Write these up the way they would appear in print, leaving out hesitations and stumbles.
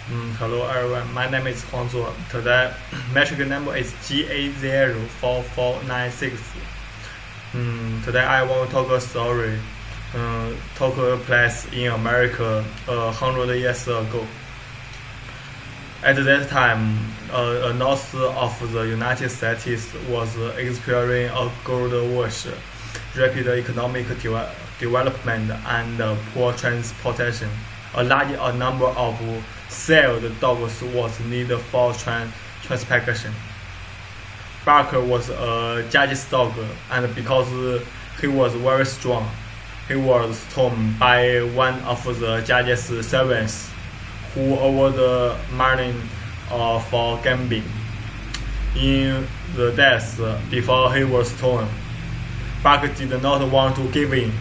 Hello everyone, my name is Huang Zuo. Today, metric number is GA04496. Today I want to talk a story. Talk a place in America 100 years ago. At that time, north of the United States was experiencing a gold rush, rapid economic development, and poor transportation. A large number of sold dogs was needed for transportation. Barker was a judge's dog, and because he was very strong, he was tamed by one of the judge's servants, who offered money for gambling. In the days before he was tamed, Barker did not want to give in,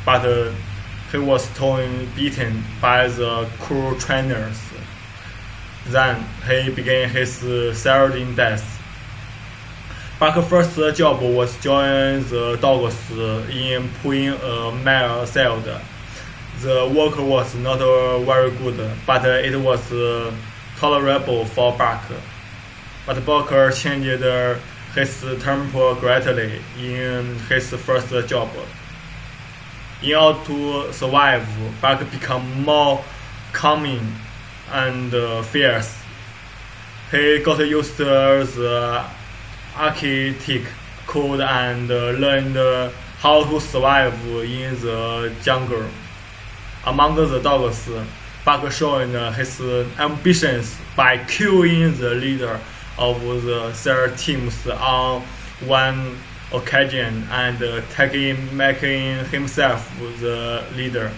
but he was beaten by the cruel trainers. Then he began his starving death. Barker's first job was join the dogs in pulling a mare sailed. The work was not very good, but it was tolerable for Barker. But Barker changed his temper greatly in his first job. In order to survive, Barker became more calming and fierce. He got used to the Arctic cold and learned how to survive in the jungle. Among the dogs, Barker showed his ambitions by killing the leader of the their teams on one occasion and making himself the leader.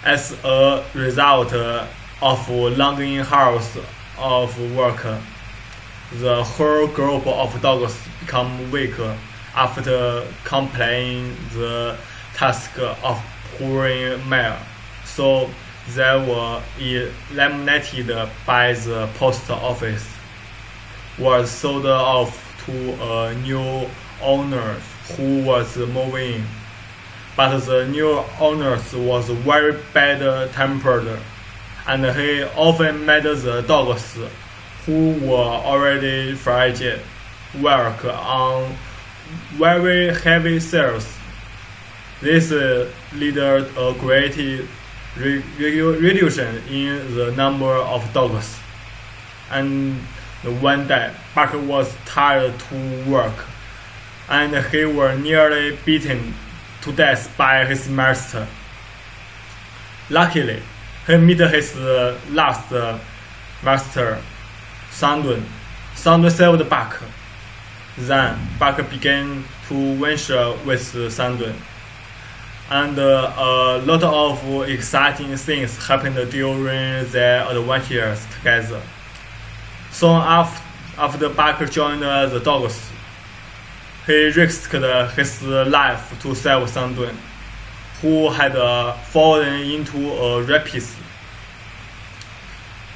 As a result of long hours of work, the whole group of dogs became weak after completing the task of pulling mare, so they were eliminated by the post office, was sold off to a new owner who was moving. But the new owner was very bad-tempered, and he often made the dogs, who were already fragile, work on very heavy sails. This led a great reduction in the number of dogs. And one day, Barker was tired to work, and he was nearly beaten to death by his master. Luckily, he met his last master, Sandwin. Sandwin saved Barker. Then Barker began to venture with Sandwin, and a lot of exciting things happened during their adventures together. Soon after Barker joined the dogs, he risked his life to save Sandwin, who had fallen into a rapid.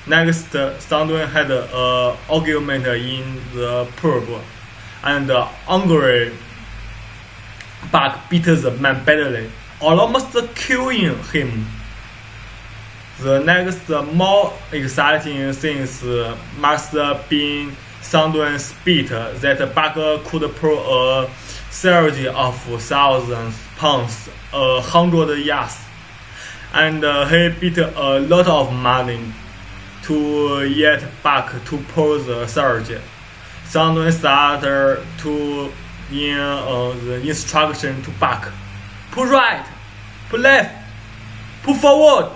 Next, Sandwin had an argument in the pub, and angry Barker beat the man badly, almost killing him. The next more exciting things must be Sandwin's speed that Barker could pull a surge of 1,000 pounds 100 yards, and he beat a lot of money to get back to pull the surge. Sandwin started to the instruction to Barker: pull right, pull left, pull forward.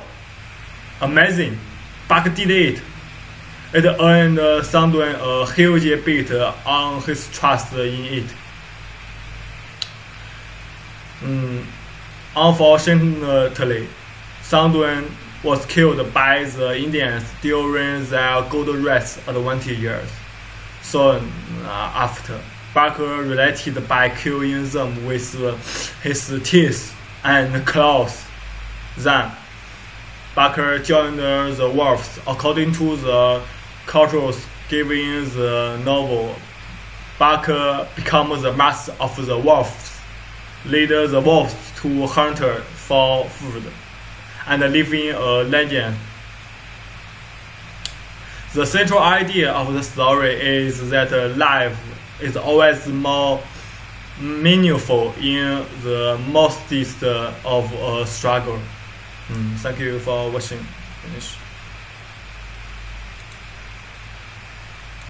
Amazing! Barker did it. It earned Sandwin a huge beat on his trust in it. Unfortunately, Sandwin was killed by the Indians during their gold rush adventures. Soon after, Barker related by killing them with his teeth and claws. Then, Barker joined the wolves. According to the cultures given the novel, Barker becomes the master of the wolves, lead the wolves to hunt for food, and living a legend. The central idea of the story is that life is always more meaningful in the midst of a struggle. Thank you for watching. Finish.